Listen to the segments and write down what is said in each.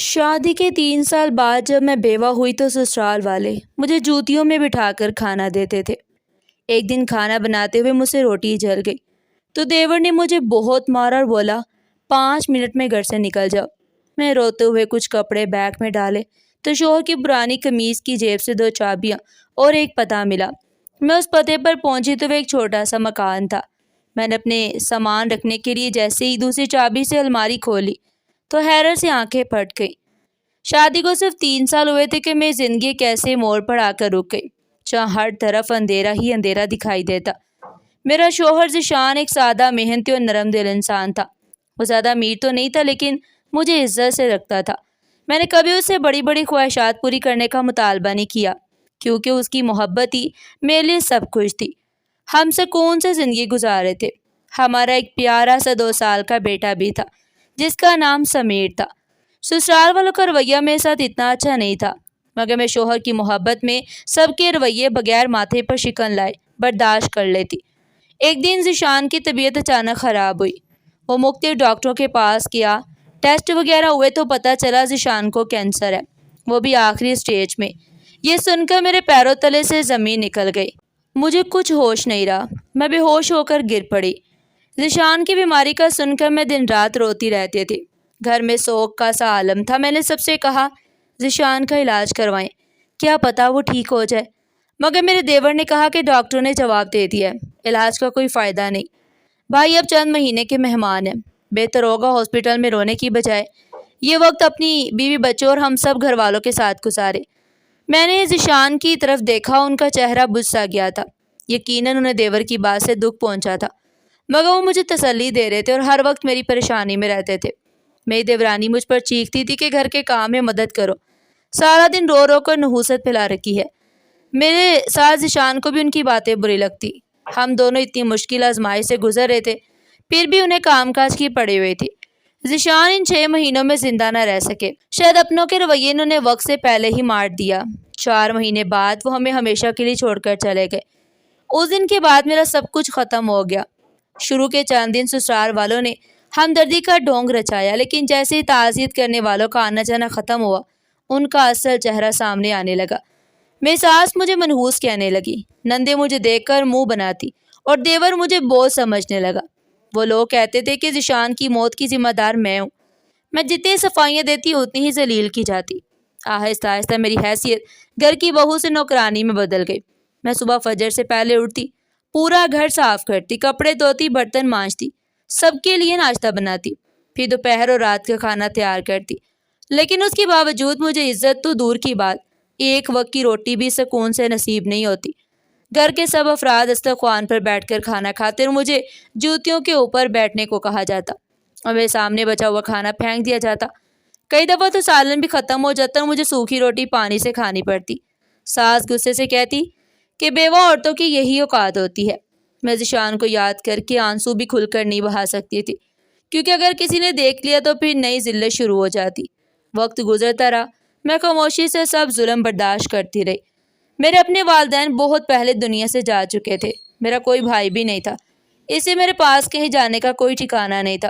شادی کے 3 سال بعد جب میں بیوہ ہوئی تو سسرال والے مجھے جوتیوں میں بٹھا کر کھانا دیتے تھے۔ ایک دن کھانا بناتے ہوئے مجھ سے روٹی جل گئی تو دیور نے مجھے بہت مارا اور بولا 5 منٹ میں گھر سے نکل جاؤ۔ میں روتے ہوئے کچھ کپڑے بیگ میں ڈالے تو شوہر کی پرانی قمیض کی جیب سے 2 چابیاں اور ایک پتہ ملا۔ میں اس پتے پر پہنچی تو وہ ایک چھوٹا سا مکان تھا۔ میں نے اپنے سامان رکھنے کے لیے جیسے ہی دوسری چابی سے الماری کھولی تو حیرت سے آنکھیں پھٹ گئیں۔ شادی کو صرف 3 سال ہوئے تھے کہ میری زندگی کیسے موڑ پر آ کر رک گئی، جہاں ہر طرف اندھیرا ہی اندھیرا دکھائی دیتا۔ میرا شوہر ذیشان ایک سادہ، محنتی اور نرم دل انسان تھا۔ وہ زیادہ امیر تو نہیں تھا لیکن مجھے عزت سے رکھتا تھا۔ میں نے کبھی اس سے بڑی بڑی خواہشات پوری کرنے کا مطالبہ نہیں کیا، کیونکہ اس کی محبت ہی میرے لیے سب کچھ تھی۔ ہم سکون سے زندگی گزارے تھے۔ ہمارا ایک پیارا سا 2 سال کا بیٹا بھی تھا جس کا نام سمیر تھا۔ سسرال والوں کا رویہ میرے ساتھ اتنا اچھا نہیں تھا، مگر میں شوہر کی محبت میں سب کے رویے بغیر ماتھے پر شکن لائے برداشت کر لیتی۔ ایک دن ذیشان کی طبیعت اچانک خراب ہوئی۔ وہ مختلف ڈاکٹروں کے پاس گیا، ٹیسٹ وغیرہ ہوئے تو پتہ چلا ذیشان کو کینسر ہے، وہ بھی آخری سٹیج میں۔ یہ سن کر میرے پیروں تلے سے زمین نکل گئی۔ مجھے کچھ ہوش نہیں رہا، میں بے ہوش ہو کر گر پڑی۔ ذیشان کی بیماری کا سن کر میں دن رات روتی رہتی تھی۔ گھر میں سوگ کا سا عالم تھا۔ میں نے سب سے کہا ذیشان کا علاج کروائیں، کیا پتہ وہ ٹھیک ہو جائے، مگر میرے دیور نے کہا کہ ڈاکٹر نے جواب دے دیا ہے، علاج کا کوئی فائدہ نہیں، بھائی اب چند مہینے کے مہمان ہیں، بہتر ہوگا ہاسپٹل میں رونے کی بجائے یہ وقت اپنی بیوی بچوں اور ہم سب گھر والوں کے ساتھ گزارے۔ میں نے ذیشان کی طرف دیکھا، ان کا چہرہ بجھ سا گیا تھا۔ یقیناً انہیں دیور کی بات سے دکھ پہنچا تھا، مگر وہ مجھے تسلی دے رہے تھے اور ہر وقت میری پریشانی میں رہتے تھے۔ میری دیورانی مجھ پر چیختی تھی کہ گھر کے کام میں مدد کرو، سارا دن رو رو کر نحوست پھیلا رکھی ہے۔ میرے ساتھ ذیشان کو بھی ان کی باتیں بری لگتی۔ ہم دونوں اتنی مشکل آزمائش سے گزر رہے تھے، پھر بھی انہیں کام کاج کی پڑی ہوئی تھی۔ ذیشان ان 6 مہینوں میں زندہ نہ رہ سکے، شاید اپنوں کے رویے نے انہیں وقت سے پہلے ہی مار دیا۔ 4 مہینے بعد وہ ہمیں ہمیشہ کے لیے چھوڑ کر چلے گئے۔ اس دن کے بعد میرا سب کچھ ختم ہو گیا۔ شروع کے چند دن سسرال والوں نے ہمدردی کا ڈھونگ رچایا، لیکن جیسے ہی تعزیت کرنے والوں کا آنا جانا ختم ہوا، ان کا اصل چہرہ سامنے آنے لگا۔ میری ساس مجھے منحوس کہنے لگی، نندے مجھے دیکھ کر منہ بناتی اور دیور مجھے بوجھ سمجھنے لگا۔ وہ لوگ کہتے تھے کہ ذیشان کی موت کی ذمہ دار میں ہوں۔ میں جتنی صفائیاں دیتی اتنی ہی ذلیل کی جاتی۔ آہستہ آہستہ میری حیثیت گھر کی بہو سے نوکرانی میں بدل گئی۔ میں صبح فجر سے پہلے اٹھتی، پورا گھر صاف کرتی، کپڑے دھوتی، برتن مانجتی، سب کے لیے ناشتہ بناتی، پھر دوپہر اور رات کا کھانا تیار کرتی۔ لیکن اس کے باوجود مجھے عزت تو دور کی بات، ایک وقت کی روٹی بھی سکون سے نصیب نہیں ہوتی۔ گھر کے سب افراد دسترخوان پر بیٹھ کر کھانا کھاتے اور مجھے جوتیوں کے اوپر بیٹھنے کو کہا جاتا اور میرے سامنے بچا ہوا کھانا پھینک دیا جاتا۔ کئی دفعہ تو سالن بھی ختم ہو جاتا اور مجھے سوکھی روٹی پانی سے کھانی پڑتی۔ ساس غصے سے کہتی کہ بیوہ عورتوں کی یہی اوقات ہوتی ہے۔ میں ذیشان کو یاد کر کے آنسو بھی کھل کر نہیں بہا سکتی تھی، کیونکہ اگر کسی نے دیکھ لیا تو پھر نئی ذلت شروع ہو جاتی۔ وقت گزرتا رہا، میں خاموشی سے سب ظلم برداشت کرتی رہی۔ میرے اپنے والدین بہت پہلے دنیا سے جا چکے تھے، میرا کوئی بھائی بھی نہیں تھا، اس سے میرے پاس کہیں جانے کا کوئی ٹھکانہ نہیں تھا۔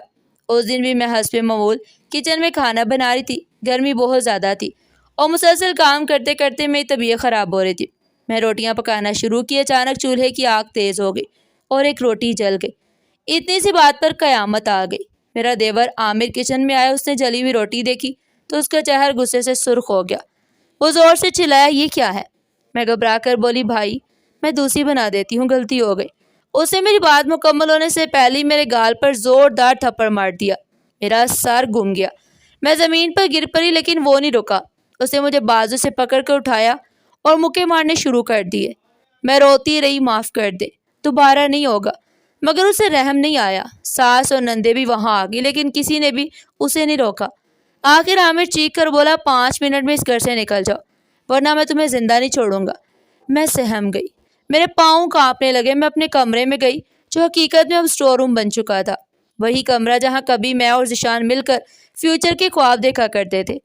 اس دن بھی میں حسب معمول کچن میں کھانا بنا رہی تھی۔ گرمی بہت زیادہ تھی اور مسلسل کام کرتے کرتے میری طبیعت خراب ہو رہی تھی۔ میں روٹیاں پکانا شروع کی، اچانک چولہے کی آگ تیز ہو گئی اور ایک روٹی جل گئی۔ اتنی سی بات پر قیامت آ گئی۔ میرا دیور عامر کچن میں آیا، اس نے جلی ہوئی روٹی دیکھی تو اس کا چہرہ غصے سے سرخ ہو گیا۔ وہ زور سے چلایا، یہ کیا ہے؟ میں گھبرا کر بولی، بھائی میں دوسری بنا دیتی ہوں، غلطی ہو گئی۔ اس نے میری بات مکمل ہونے سے پہلے ہی میرے گال پر زوردار تھپڑ مار دیا۔ میرا سر گم گیا، میں زمین پر گر پڑی، لیکن وہ نہیں رکا۔ اس نے مجھے بازو سے پکڑ کر اٹھایا اور مکے مارنے شروع کر دیے۔ میں روتی رہی، معاف کر دے، دوبارہ نہیں ہوگا، مگر اسے رحم نہیں آیا۔ ساس اور نندے بھی وہاں آ گئی، لیکن کسی نے بھی اسے نہیں روکا۔ آخر عامر چیخ کر بولا، 5 منٹ میں اس گھر سے نکل جاؤ ورنہ میں تمہیں زندہ نہیں چھوڑوں گا۔ میں سہم گئی، میرے پاؤں کانپنے لگے۔ میں اپنے کمرے میں گئی جو حقیقت میں اب اسٹور روم بن چکا تھا، وہی کمرہ جہاں کبھی میں اور ذیشان مل کر فیوچر کے خواب دیکھا کرتے تھے۔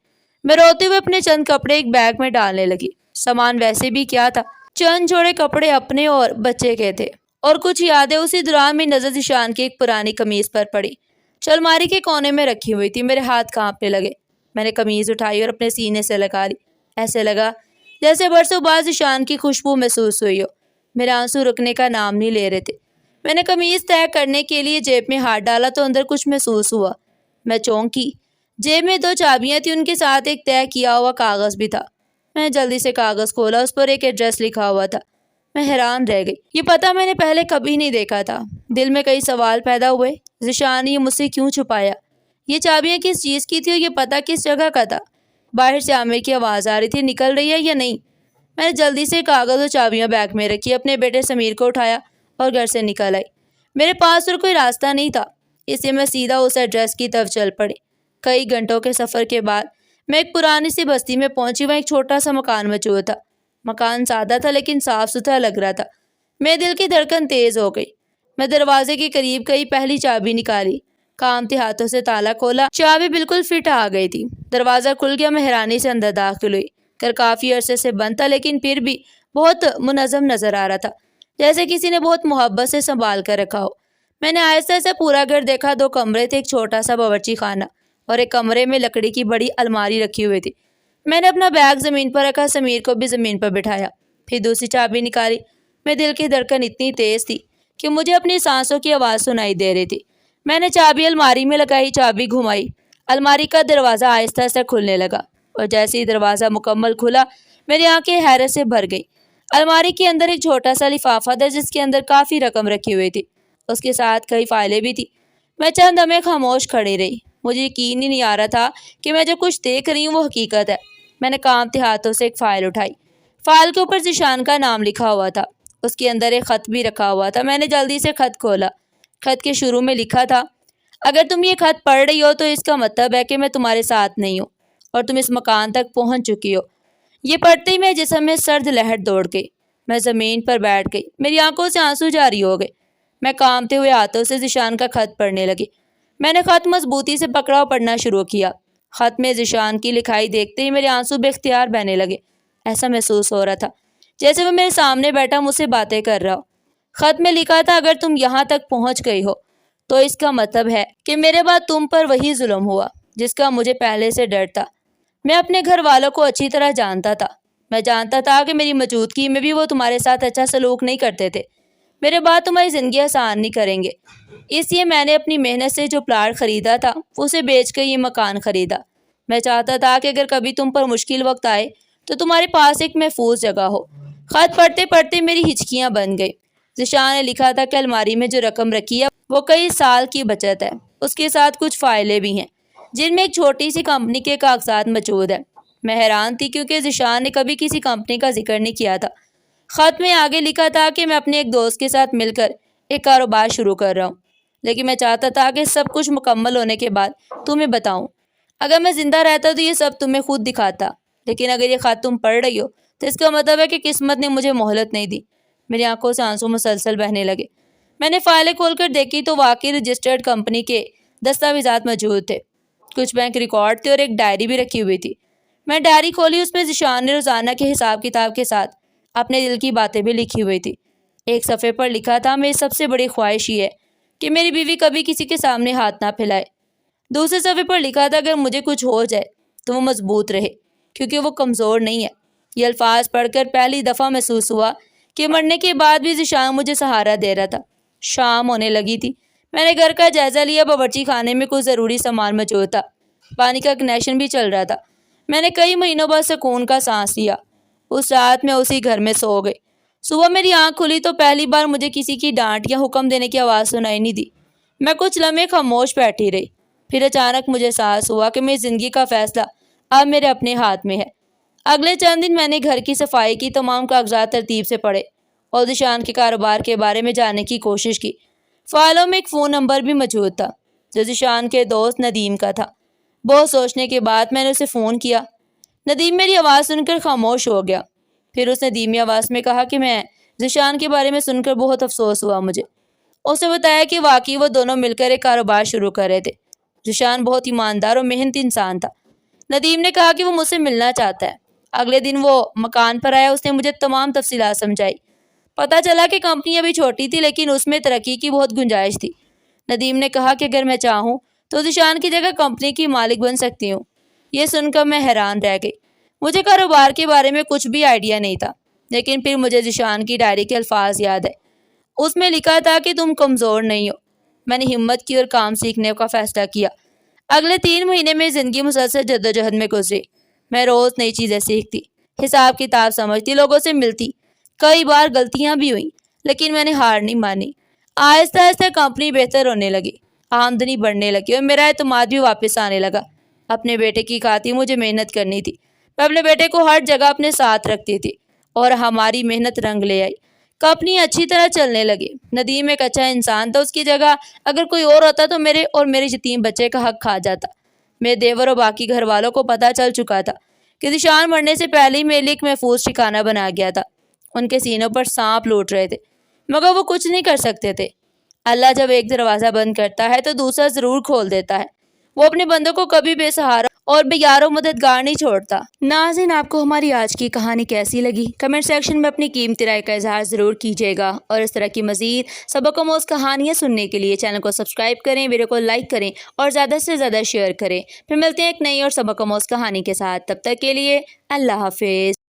میں روتے ہوئے اپنے چند کپڑے ایک بیگ میں ڈالنے لگی۔ سامان ویسے بھی کیا تھا، چند جوڑے کپڑے اپنے اور بچے کے تھے اور کچھ یادیں۔ اسی دوران میری نظر ذیشان کی ایک پرانی قمیض پر پڑی جو الماری کے کونے میں رکھی ہوئی تھی۔ میرے ہاتھ کانپنے لگے، میں نے قمیض اٹھائی اور اپنے سینے سے لگا لی۔ ایسے لگا جیسے برسوں بعد ذیشان کی خوشبو محسوس ہوئی ہو۔ میرے آنسو رکنے کا نام نہیں لے رہے تھے۔ میں نے قمیض طے کرنے کے لیے جیب میں ہاتھ ڈالا تو اندر کچھ محسوس ہوا۔ میں چونکی۔ جیب میں 2 چابیاں تھیں، ان کے ساتھ ایک طے کیا ہوا کاغذ بھی تھا۔ میں نے جلدی سے کاغذ کھولا، اس پر ایک ایڈریس لکھا ہوا تھا۔ میں حیران رہ گئی، یہ پتہ میں نے پہلے کبھی نہیں دیکھا تھا۔ دل میں کئی سوال پیدا ہوئے۔ ذیشان نے یہ مجھ سے کیوں چھپایا؟ یہ چابیاں کس چیز کی تھی اور یہ پتہ کس جگہ کا تھا؟ باہر سے عامر کی آواز آ رہی تھی، نکل رہی ہے یا نہیں؟ میں نے جلدی سے کاغذ اور چابیاں بیگ میں رکھی، اپنے بیٹے سمیر کو اٹھایا اور گھر سے نکل آئی۔ میرے پاس اور کوئی راستہ نہیں تھا، اس لیے میں سیدھا اس ایڈریس کی طرف چل پڑی۔ کئی گھنٹوں کے سفر کے بعد میں ایک پرانی سی بستی میں پہنچی۔ وہاں ایک چھوٹا سا مکان موجود تھا۔ مکان سادہ تھا لیکن صاف ستھرا لگ رہا تھا۔ میرے دل کی دھڑکن تیز ہو گئی۔ میں دروازے کے قریب گئی، پہلی چابی نکالی، کامتے ہاتھوں سے تالا کھولا۔ چابی بالکل فٹ آ گئی تھی۔ دروازہ کھل گیا، میں حیرانی سے اندر داخل ہوئی۔ گھر کافی عرصے سے بند تھا لیکن پھر بھی بہت منظم نظر آ رہا تھا، جیسے کسی نے بہت محبت سے سنبھال کر رکھا ہو۔ میں نے آہستہ سے پورا گھر دیکھا۔ 2 کمرے تھے، ایک چھوٹا سا باورچی خانہ اور ایک کمرے میں لکڑی کی بڑی الماری رکھی ہوئی تھی۔ میں نے اپنا بیگ زمین پر رکھا، سمیر کو بھی زمین پر بٹھایا، پھر دوسری چابی نکالی۔ میرے دل کی دھڑکن اتنی تیز تھی کہ مجھے اپنی سانسوں کی آواز سنائی دے رہی تھی۔ میں نے چابی الماری میں لگائی، چابی گھمائی، الماری کا دروازہ آہستہ سے کھلنے لگا اور جیسے ہی دروازہ مکمل کھلا میری آنکھیں حیرت سے بھر گئی۔ الماری کے اندر ایک چھوٹا سا لفافہ تھا جس کے اندر کافی رقم رکھی ہوئی تھی، اس کے ساتھ کئی فائلیں بھی تھی۔ میں چند لمحے خاموش کھڑی رہی، مجھے یقین ہی نہیں آ رہا تھا کہ میں جو کچھ دیکھ رہی ہوں وہ حقیقت ہے۔ میں نے کانپتے ہاتھوں سے ایک فائل اٹھائی، فائل کے اوپر ذیشان کا نام لکھا ہوا تھا، اس کے اندر ایک خط بھی رکھا ہوا تھا۔ میں نے جلدی سے خط کھولا۔ خط کے شروع میں لکھا تھا، اگر تم یہ خط پڑھ رہی ہو تو اس کا مطلب ہے کہ میں تمہارے ساتھ نہیں ہوں اور تم اس مکان تک پہنچ چکی ہو۔ یہ پڑھتے ہی میرے جسم میں سرد لہر دوڑ گئی، میں زمین پر بیٹھ گئی، میری آنکھوں سے آنسو جاری ہو گئے۔ میں کانپتے ہوئے ہاتھوں سے ذیشان کا خط پڑھنے لگی۔ میں نے خط مضبوطی سے پکڑا اور پڑھنا شروع کیا۔ خط میں ذیشان کی لکھائی دیکھتے ہی میرے آنسو بے اختیار بہنے لگے۔ ایسا محسوس ہو رہا تھا جیسے وہ میرے سامنے بیٹھا مجھ سے باتیں کر رہا ہو۔ خط میں لکھا تھا، اگر تم یہاں تک پہنچ گئی ہو تو اس کا مطلب ہے کہ میرے بعد تم پر وہی ظلم ہوا جس کا مجھے پہلے سے ڈر تھا۔ میں اپنے گھر والوں کو اچھی طرح جانتا تھا۔ میں جانتا تھا کہ میری موجودگی میں بھی وہ تمہارے ساتھ اچھا سلوک نہیں کرتے تھے۔ میرے بعد تمہاری زندگی آسان نہیں کریں گے، اس لیے میں نے اپنی محنت سے جو پلاٹ خریدا تھا اسے بیچ کر یہ مکان خریدا۔ میں چاہتا تھا کہ اگر کبھی تم پر مشکل وقت آئے تو تمہارے پاس ایک محفوظ جگہ ہو۔ خط پڑھتے پڑھتے میری ہچکیاں بن گئی۔ ذیشان نے لکھا تھا کہ الماری میں جو رقم رکھی ہے وہ کئی سال کی بچت ہے، اس کے ساتھ کچھ فائلیں بھی ہیں جن میں ایک چھوٹی سی کمپنی کے کاغذات موجود ہیں۔ میں حیران تھی کیونکہ ذیشان نے کبھی کسی کمپنی کا ذکر نہیں کیا تھا۔ خط میں آگے لکھا تھا کہ میں اپنے ایک دوست کے ساتھ مل کر ایک کاروبار شروع کر رہا ہوں، لیکن میں چاہتا تھا کہ سب کچھ مکمل ہونے کے بعد تمہیں بتاؤں۔ اگر میں زندہ رہتا تو یہ سب تمہیں خود دکھاتا، لیکن اگر یہ خط تم پڑھ رہی ہو تو اس کا مطلب ہے کہ قسمت نے مجھے مہلت نہیں دی۔ میری آنکھوں سے آنسو مسلسل بہنے لگے۔ میں نے فائلیں کھول کر دیکھی تو واقعی رجسٹرڈ کمپنی کے دستاویزات موجود تھے، کچھ بینک ریکارڈ تھے اور ایک ڈائری بھی رکھی ہوئی تھی۔ میں ڈائری کھولی، اس میں ذیشان نے روزانہ کے حساب کتاب کے ساتھ اپنے دل کی باتیں بھی لکھی ہوئی تھی۔ ایک صفحے پر لکھا تھا، میری سب سے بڑی خواہش یہ ہے کہ میری بیوی کبھی کسی کے سامنے ہاتھ نہ پھیلائے۔ دوسرے صفحے پر لکھا تھا، اگر مجھے کچھ ہو جائے تو وہ مضبوط رہے کیونکہ وہ کمزور نہیں ہے۔ یہ الفاظ پڑھ کر پہلی دفعہ محسوس ہوا کہ مرنے کے بعد بھی ذیشان مجھے سہارا دے رہا تھا۔ شام ہونے لگی تھی۔ میں نے گھر کا جائزہ لیا، باورچی خانے میں کچھ ضروری سامان موجود تھا، پانی کا کنیکشن بھی چل رہا تھا۔ میں نے کئی مہینوں بعد سکون کا سانس لیا۔ اس رات میں اسی گھر میں سو گئی۔ صبح میری آنکھ کھلی تو پہلی بار مجھے کسی کی ڈانٹ یا حکم دینے کی آواز سنائی نہیں دی۔ میں کچھ لمحے خاموش بیٹھی رہی، پھر اچانک مجھے احساس ہوا کہ میری زندگی کا فیصلہ اب میرے اپنے ہاتھ میں ہے۔ اگلے چند دن میں نے گھر کی صفائی کی، تمام کاغذات ترتیب سے پڑھے اور ذیشان کے کاروبار کے بارے میں جاننے کی کوشش کی۔ فائلوں میں ایک فون نمبر بھی موجود تھا جو ذیشان کے دوست ندیم کا تھا۔ بہت سوچنے کے بعد میں نے اسے فون کیا۔ ندیم میری آواز سن کر خاموش ہو گیا، پھر اس نے دھیمی آواز میں کہا کہ میں ذیشان کے بارے میں سن کر بہت افسوس ہوا مجھے۔ اس نے بتایا کہ واقعی وہ دونوں مل کر ایک کاروبار شروع کر رہے تھے۔ ذیشان بہت ایماندار اور محنتی انسان تھا۔ ندیم نے کہا کہ وہ مجھ سے ملنا چاہتا ہے۔ اگلے دن وہ مکان پر آیا، اس نے مجھے تمام تفصیلات سمجھائی۔ پتہ چلا کہ کمپنی ابھی چھوٹی تھی لیکن اس میں ترقی کی بہت گنجائش تھی۔ ندیم نے کہا کہ اگر میں چاہوں تو ذیشان کی جگہ کمپنی کی مالک بن سکتی ہوں۔ یہ سن کر میں حیران رہ گئی۔ مجھے کاروبار کے بارے میں کچھ بھی آئیڈیا نہیں تھا، لیکن پھر مجھے ذیشان کی ڈائری کے الفاظ یاد آئے۔ اس میں لکھا تھا کہ تم کمزور نہیں ہو۔ میں نے ہمت کی اور کام سیکھنے کا فیصلہ کیا۔ اگلے 3 مہینے میں زندگی مسلسل جدوجہد میں گزری۔ میں روز نئی چیزیں سیکھتی، حساب کتاب سمجھتی، لوگوں سے ملتی۔ کئی بار غلطیاں بھی ہوئیں، لیکن میں نے ہار نہیں مانی۔ آہستہ آہستہ کمپنی بہتر ہونے لگی، آمدنی بڑھنے لگی اور میرا اعتماد بھی واپس آنے لگا۔ اپنے بیٹے کی خاطر مجھے محنت کرنی تھی۔ میں اپنے بیٹے کو ہر جگہ اپنے ساتھ رکھتی تھی اور ہماری محنت رنگ لے آئی۔ کمپنی اچھی طرح چلنے لگی۔ ندیم ایک اچھا انسان تھا، اس کی جگہ اگر کوئی اور ہوتا تو میرے اور میرے یتیم بچے کا حق کھا جاتا۔ میرے دیور اور باقی گھر والوں کو پتہ چل چکا تھا کہ ذیشان مرنے سے پہلے ہی میرے لیے ایک محفوظ ٹھکانہ بنا گیا تھا۔ ان کے سینوں پر سانپ لوٹ رہے تھے، مگر وہ کچھ نہیں کر سکتے تھے۔ اللہ جب ایک دروازہ بند کرتا ہے تو دوسرا ضرور کھول دیتا ہے۔ وہ اپنے بندوں کو کبھی بے سہارا اور بے یار و مددگار نہیں چھوڑتا۔ ناظرین، آپ کو ہماری آج کی کہانی کیسی لگی؟ کمنٹ سیکشن میں اپنی قیمتی رائے کا اظہار ضرور کیجیے گا، اور اس طرح کی مزید سبق آموز کہانیاں سننے کے لیے چینل کو سبسکرائب کریں، ویڈیو کو لائک کریں اور زیادہ سے زیادہ شیئر کریں۔ پھر ملتے ہیں ایک نئی اور سبق آموز کہانی کے ساتھ، تب تک کے لیے اللہ حافظ۔